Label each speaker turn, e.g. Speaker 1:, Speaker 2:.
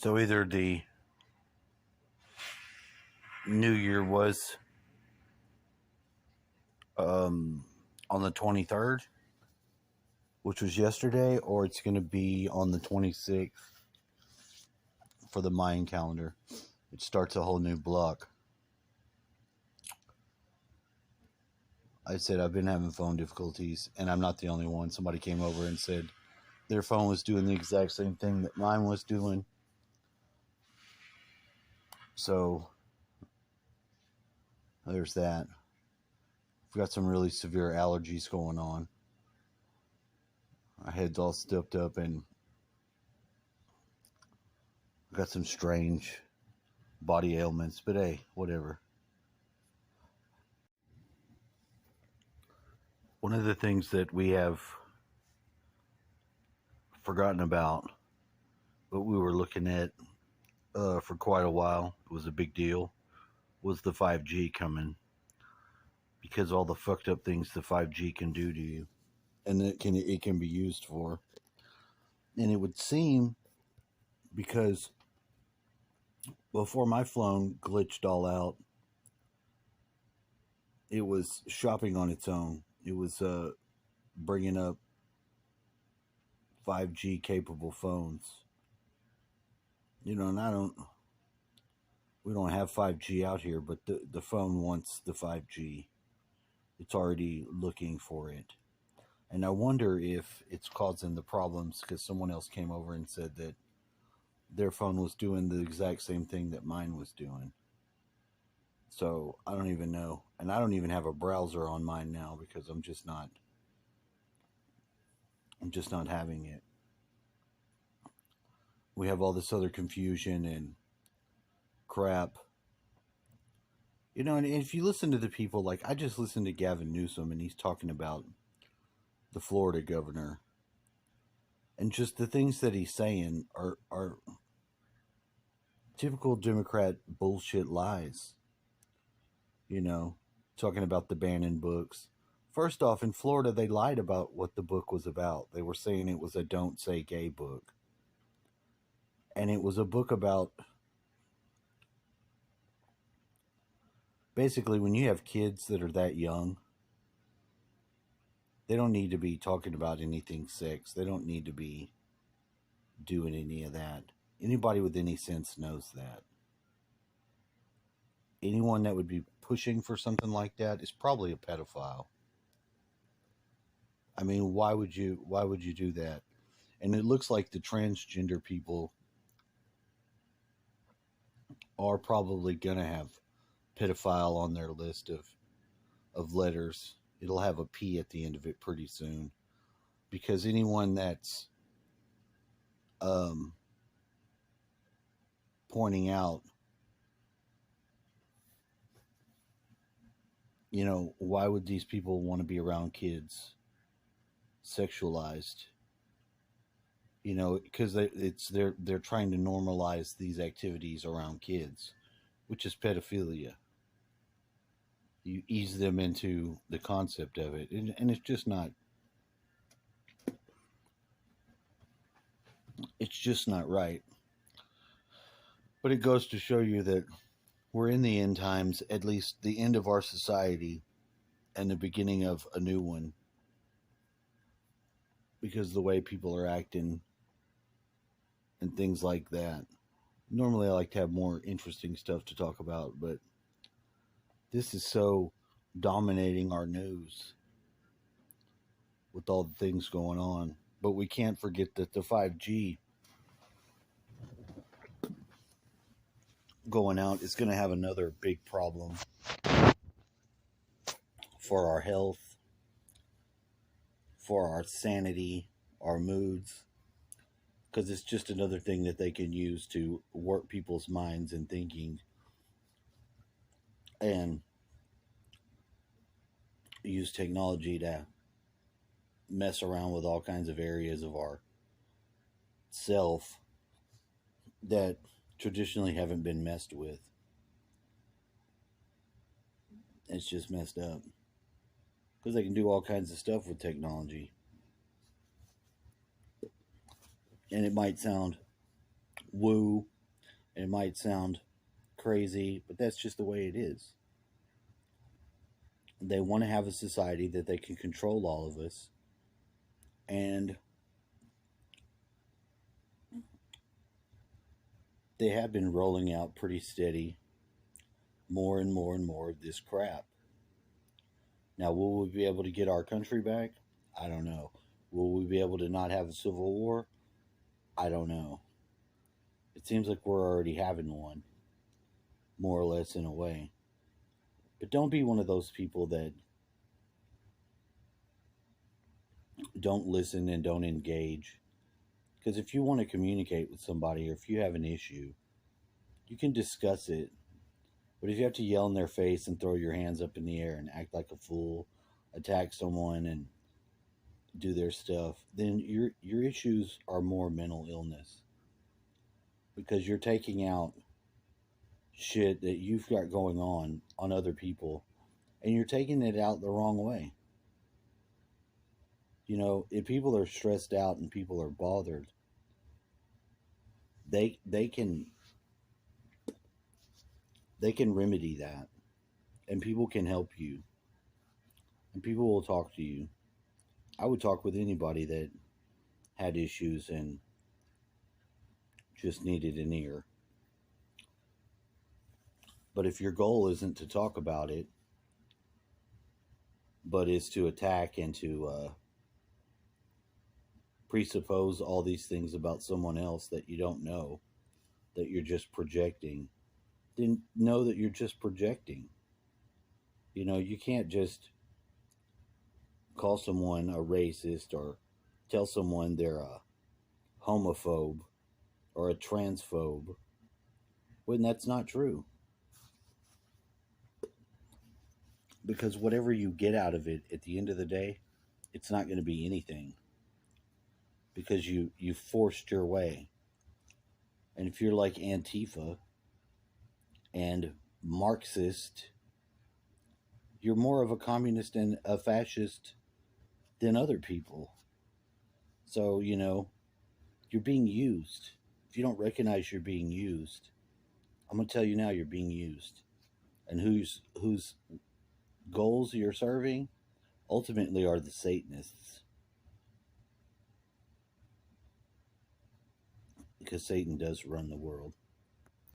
Speaker 1: So either the New Year was on the 23rd, which was yesterday, or it's going to be on the 26th for the Mayan calendar. It starts a whole new block. I said I've been having phone difficulties, and I'm not the only one. Somebody came over and said their phone was doing the exact same thing that mine was doing. So there's that. I've got some really severe allergies going on. My head's all stuffed up, and I've got some strange body ailments, but hey, whatever. One of the things that we have forgotten about, but we were looking at for quite a while, it was a big deal, was the 5G coming. Because all the fucked up things the 5G can do to you, and it can be used for. And it would seem, because before my phone glitched all out, it was shopping on its own. It was bringing up 5G capable phones. And we don't have 5G out here, but the phone wants the 5G. It's already looking for it. And I wonder if it's causing the problems because someone else came over and said that their phone was doing the exact same thing that mine was doing. So I don't even know. And I don't even have a browser on mine now because I'm just not having it. We have all this other confusion and crap. And if you listen to the people, like I just listened to Gavin Newsom and he's talking about the Florida governor. And just the things that he's saying are typical Democrat bullshit lies. Talking about the Bannon books. First off, in Florida, they lied about what the book was about. They were saying it was a Don't Say Gay book. And it was a book about, basically, when you have kids that are that young, they don't need to be talking about anything sex. They don't need to be doing any of that. Anybody with any sense knows that. Anyone that would be pushing for something like that is probably a pedophile. I mean, why would you do that? And it looks like the transgender people are probably going to have pedophile on their list of letters. It'll have a P at the end of it pretty soon. Because anyone that's pointing out, why would these people want to be around kids sexualized? Because they're trying to normalize these activities around kids, which is pedophilia. You ease them into the concept of it, and it's just not. It's just not right. But it goes to show you that we're in the end times, at least the end of our society, and the beginning of a new one. Because of the way people are acting and things like that. Normally I like to have more interesting stuff to talk about, but this is so dominating our news with all the things going on. But we can't forget that the 5G going out is going to have another big problem for our health, for our sanity, our moods, because it's just another thing that they can use to warp people's minds and thinking and use technology to mess around with all kinds of areas of our self that traditionally haven't been messed with. It's just messed up because they can do all kinds of stuff with technology. And it might sound woo It might sound crazy, but that's just the way it is. They want to have a society that they can control all of us. And they have been rolling out pretty steady more and more and more of this crap. Now, will we be able to get our country back? I don't know. Will we be able to not have a civil war? I don't know. It seems like we're already having one, more or less in a way. But don't be one of those people that don't listen and don't engage. Because if you want to communicate with somebody or if you have an issue, you can discuss it. But if you have to yell in their face and throw your hands up in the air and act like a fool, attack someone and do their stuff, then your issues are more mental illness. Because you're taking out shit that you've got going on other people, and you're taking it out the wrong way. You know, if people are stressed out and people are bothered, they can remedy that, and people can help you, and people will talk to you. I would talk with anybody that had issues and just needed an ear. But if your goal isn't to talk about it, but is to attack and to presuppose all these things about someone else that you don't know, that you're just projecting, then know that you're just projecting. You know, you can't just call someone a racist or tell someone they're a homophobe or a transphobe when that's not true. Because whatever you get out of it at the end of the day, it's not going to be anything because you forced your way. And if you're like Antifa and Marxist, you're more of a communist and a fascist than other people. So, you know, you're being used. If you don't recognize you're being used, I'm going to tell you now you're being used. And whose goals you're serving ultimately are the Satanists. Because Satan does run the world.